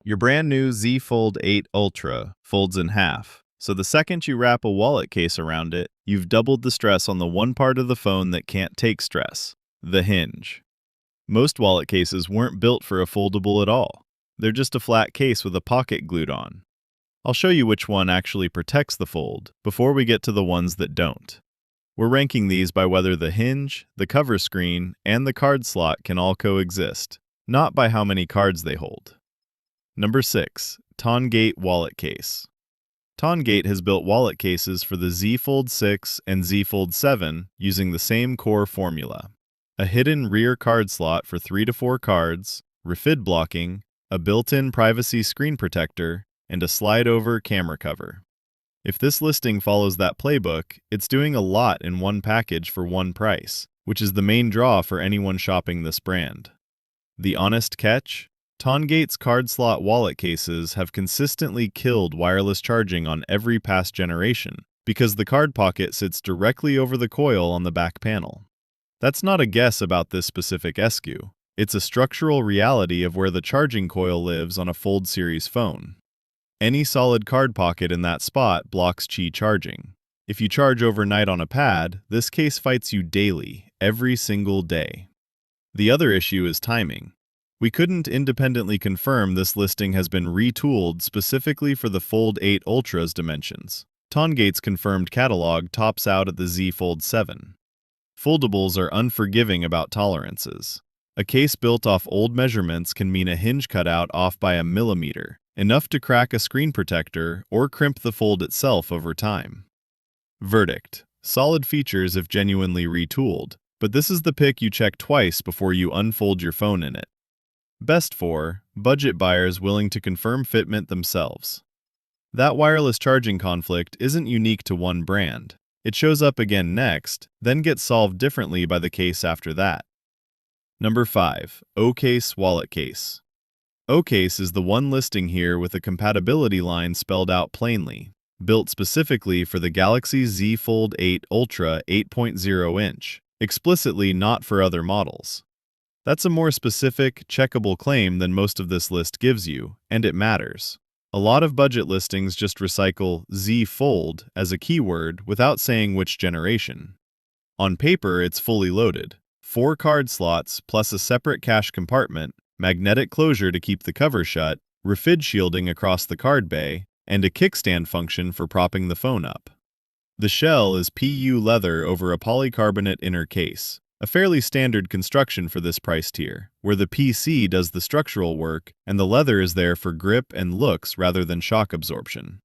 Your brand new Z Fold 8 Ultra folds in half, so the second you wrap a wallet case around it, you've doubled the stress on the one part of the phone that can't take stress, the hinge. Most wallet cases weren't built for a foldable at all. They're just a flat case with a pocket glued on. I'll show you which one actually protects the fold before we get to the ones that don't. We're ranking these by whether the hinge, the cover screen, and the card slot can all coexist, not by how many cards they hold. Number 6. Tongate Wallet Case. Tongate has built wallet cases for the Z Fold 6 and Z Fold 7 using the same core formula. A hidden rear card slot for 3 to 4 cards, refid blocking, a built-in privacy screen protector, and a slide-over camera cover. If this listing follows that playbook, it's doing a lot in one package for one price, which is the main draw for anyone shopping this brand. The honest catch? Tongate's card slot wallet cases have consistently killed wireless charging on every past generation because the card pocket sits directly over the coil on the back panel. That's not a guess about this specific SKU. It's a structural reality of where the charging coil lives on a Fold series phone. Any solid card pocket in that spot blocks Qi charging. If you charge overnight on a pad, this case fights you daily, every single day. The other issue is timing. We couldn't independently confirm this listing has been retooled specifically for the Fold 8 Ultra's dimensions. Tongate's confirmed catalog tops out at the Z Fold 7. Foldables are unforgiving about tolerances. A case built off old measurements can mean a hinge cutout off by a millimeter, enough to crack a screen protector or crimp the fold itself over time. Verdict: solid features if genuinely retooled, but this is the pick you check twice before you unfold your phone in it. Best for budget buyers willing to confirm fitment themselves. That wireless charging conflict isn't unique to one brand. It shows up again next, then gets solved differently by the case after that. Number 5. Ocase Wallet Case. Ocase is the one listing here with a compatibility line spelled out plainly, built specifically for the Galaxy Z Fold 8 Ultra 8.0-inch, explicitly not for other models. That's a more specific, checkable claim than most of this list gives you, and it matters. A lot of budget listings just recycle Z Fold as a keyword without saying which generation. On paper, it's fully loaded. 4 card slots plus a separate cache compartment, magnetic closure to keep the cover shut, refid shielding across the card bay, and a kickstand function for propping the phone up. The shell is PU leather over a polycarbonate inner case, a fairly standard construction for this price tier, where the PC does the structural work and the leather is there for grip and looks rather than shock absorption.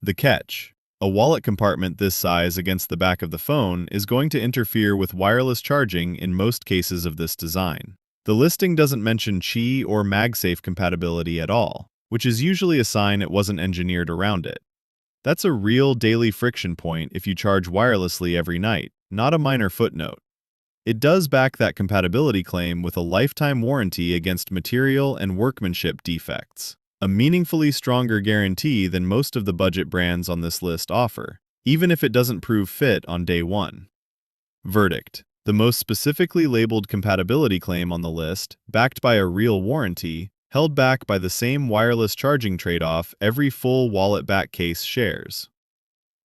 The catch: a wallet compartment this size against the back of the phone is going to interfere with wireless charging in most cases of this design. The listing doesn't mention Qi or MagSafe compatibility at all, which is usually a sign it wasn't engineered around it. That's a real daily friction point if you charge wirelessly every night, not a minor footnote. It does back that compatibility claim with a lifetime warranty against material and workmanship defects, a meaningfully stronger guarantee than most of the budget brands on this list offer, even if it doesn't prove fit on day one. Verdict: the most specifically labeled compatibility claim on the list, backed by a real warranty, held back by the same wireless charging trade-off every full wallet back case shares.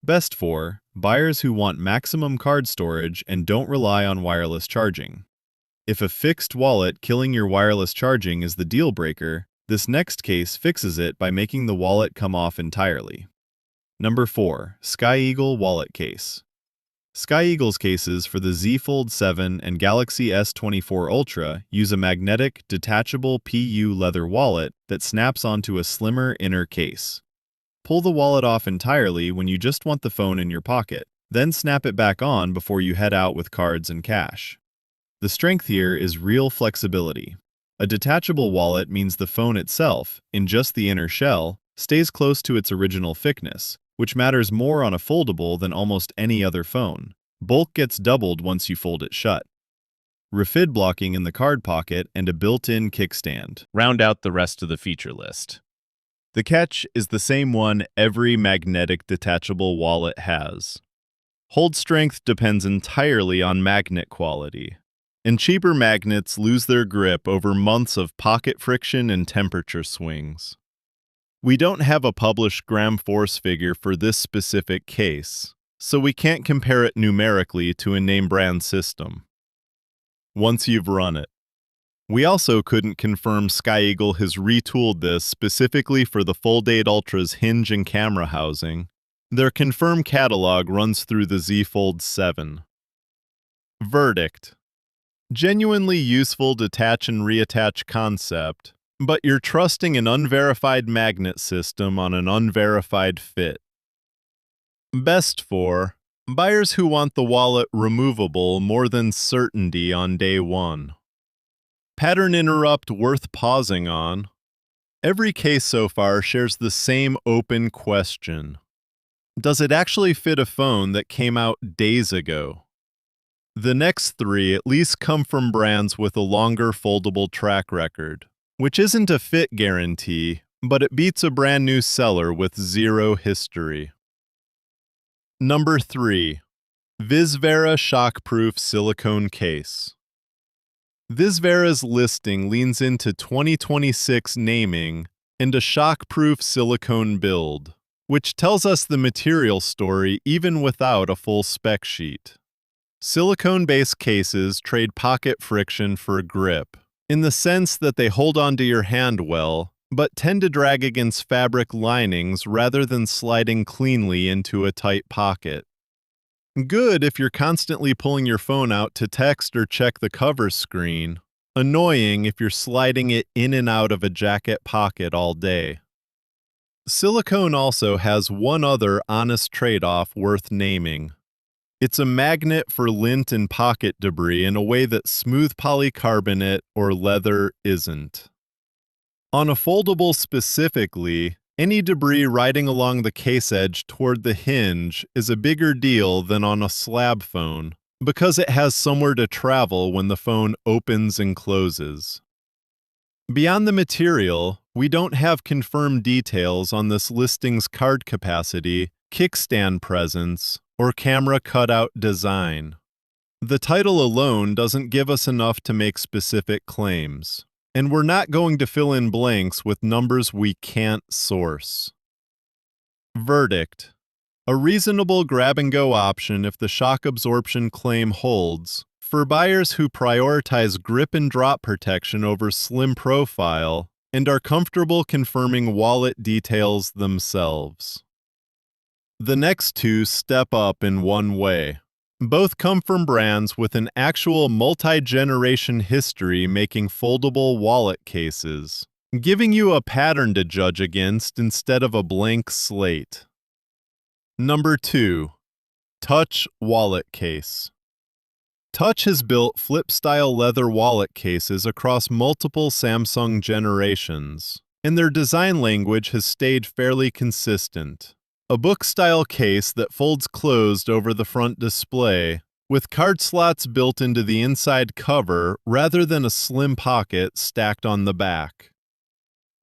Best for buyers who want maximum card storage and don't rely on wireless charging. If a fixed wallet killing your wireless charging is the deal breaker, this next case fixes it by making the wallet come off entirely. Number 4. Sky Eagle Wallet Case. Sky Eagle's cases for the Z Fold 7 and Galaxy S24 Ultra use a magnetic, detachable PU leather wallet that snaps onto a slimmer inner case. Pull the wallet off entirely when you just want the phone in your pocket, then snap it back on before you head out with cards and cash. The strength here is real flexibility. A detachable wallet means the phone itself, in just the inner shell, stays close to its original thickness, which matters more on a foldable than almost any other phone. Bulk gets doubled once you fold it shut. Refid blocking in the card pocket and a built-in kickstand round out the rest of the feature list. The catch is the same one every magnetic detachable wallet has. Hold strength depends entirely on magnet quality. and cheaper magnets lose their grip over months of pocket friction and temperature swings. We don't have a published gram force figure for this specific case, so we can't compare it numerically to a name brand system. Once you've run it. We also couldn't confirm Sky Eagle has retooled this specifically for the Fold8 Ultra's hinge and camera housing. Their confirmed catalog runs through the Z Fold 7. Verdict: genuinely useful detach and reattach concept, but you're trusting an unverified magnet system on an unverified fit. Best for buyers who want the wallet removable more than certainty on day one. Pattern interrupt worth pausing on. Every case so far shares the same open question. Does it actually fit a phone that came out days ago? The next three at least come from brands with a longer foldable track record, which isn't a fit guarantee, but it beats a brand new seller with zero history. Number 3. Vizvera Shockproof Silicone Case. Vizvera's listing leans into 2026 naming and a shockproof silicone build, which tells us the material story even without a full spec sheet. Silicone-based cases trade pocket friction for grip, in the sense that they hold onto your hand well, but tend to drag against fabric linings rather than sliding cleanly into a tight pocket. Good if you're constantly pulling your phone out to text or check the cover screen. Annoying if you're sliding it in and out of a jacket pocket all day. Silicone also has one other honest trade-off worth naming. It's a magnet for lint and pocket debris in a way that smooth polycarbonate or leather isn't. On a foldable specifically, any debris riding along the case edge toward the hinge is a bigger deal than on a slab phone, because it has somewhere to travel when the phone opens and closes. Beyond the material, we don't have confirmed details on this listing's card capacity, kickstand presence, or camera cutout design. The title alone doesn't give us enough to make specific claims, and we're not going to fill in blanks with numbers we can't source. Verdict: a reasonable grab-and-go option if the shock absorption claim holds, for buyers who prioritize grip and drop protection over slim profile and are comfortable confirming wallet details themselves. The next two step up in one way. Both come from brands with an actual multi-generation history making foldable wallet cases, giving you a pattern to judge against instead of a blank slate. Number 2. Tucch Wallet Case. Tucch has built flip-style leather wallet cases across multiple Samsung generations, and their design language has stayed fairly consistent. A book-style case that folds closed over the front display, with card slots built into the inside cover rather than a slim pocket stacked on the back.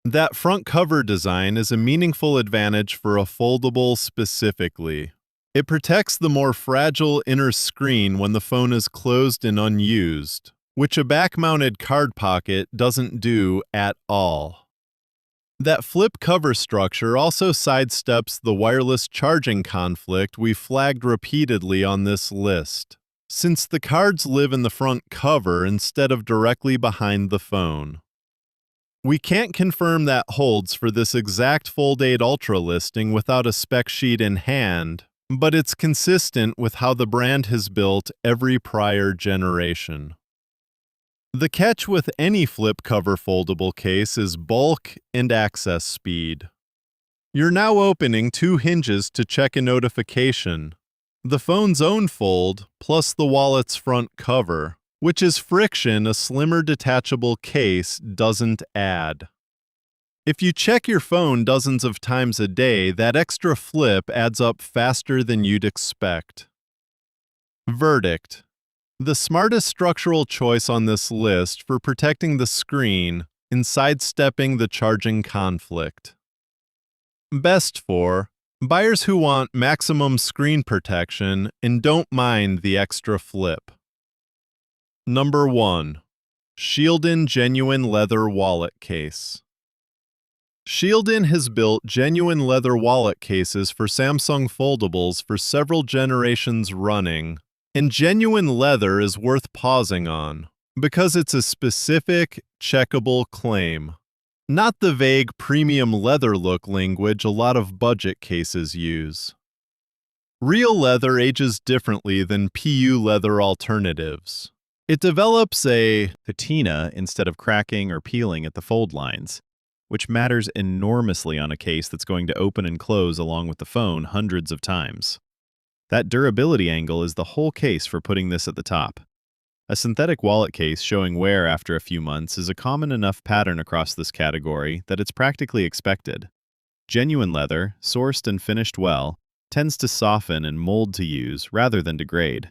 That front cover design is a meaningful advantage for a foldable specifically. It protects the more fragile inner screen when the phone is closed and unused, which a back-mounted card pocket doesn't do at all. That flip cover structure also sidesteps the wireless charging conflict we flagged repeatedly on this list, since the cards live in the front cover instead of directly behind the phone. We can't confirm that holds for this exact Fold8 Ultra listing without a spec sheet in hand, but it's consistent with how the brand has built every prior generation. The catch with any flip cover foldable case is bulk and access speed. You're now opening two hinges to check a notification, the phone's own fold plus the wallet's front cover, which is friction a slimmer detachable case doesn't add. If you check your phone dozens of times a day, that extra flip adds up faster than you'd expect. Verdict: the smartest structural choice on this list for protecting the screen and sidestepping the charging conflict. Best for buyers who want maximum screen protection and don't mind the extra flip. Number 1. Shieldon Genuine Leather Wallet Case. Shieldon has built genuine leather wallet cases for Samsung foldables for several generations running, and genuine leather is worth pausing on because it's a specific, checkable claim, not the vague premium leather look language a lot of budget cases use. Real leather ages differently than PU leather alternatives. It develops a patina instead of cracking or peeling at the fold lines, which matters enormously on a case that's going to open and close along with the phone hundreds of times. That durability angle is the whole case for putting this at the top. A synthetic wallet case showing wear after a few months is a common enough pattern across this category that it's practically expected. Genuine leather, sourced and finished well, tends to soften and mold to use rather than degrade.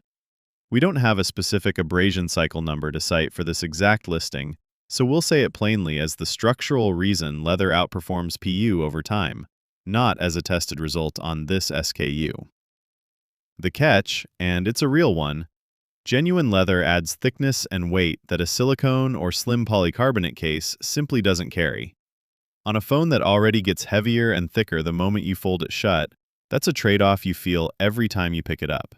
We don't have a specific abrasion cycle number to cite for this exact listing, so we'll say it plainly as the structural reason leather outperforms PU over time, not as a tested result on this SKU. The catch, and it's a real one, genuine leather adds thickness and weight that a silicone or slim polycarbonate case simply doesn't carry. On a phone that already gets heavier and thicker the moment you fold it shut, that's a trade-off you feel every time you pick it up.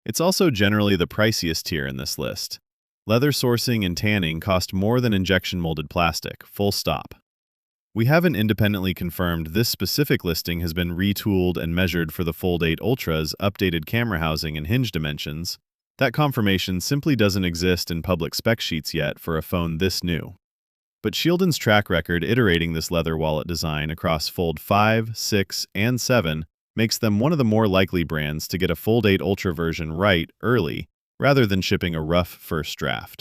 It's also generally the priciest tier in this list. Leather sourcing and tanning cost more than injection-molded plastic, full stop. We haven't independently confirmed this specific listing has been retooled and measured for the Fold 8 Ultra's updated camera housing and hinge dimensions. That confirmation simply doesn't exist in public spec sheets yet for a phone this new. But Shieldon's track record iterating this leather wallet design across Fold 5, 6, and 7 makes them one of the more likely brands to get a Fold 8 Ultra version right early, rather than shipping a rough first draft.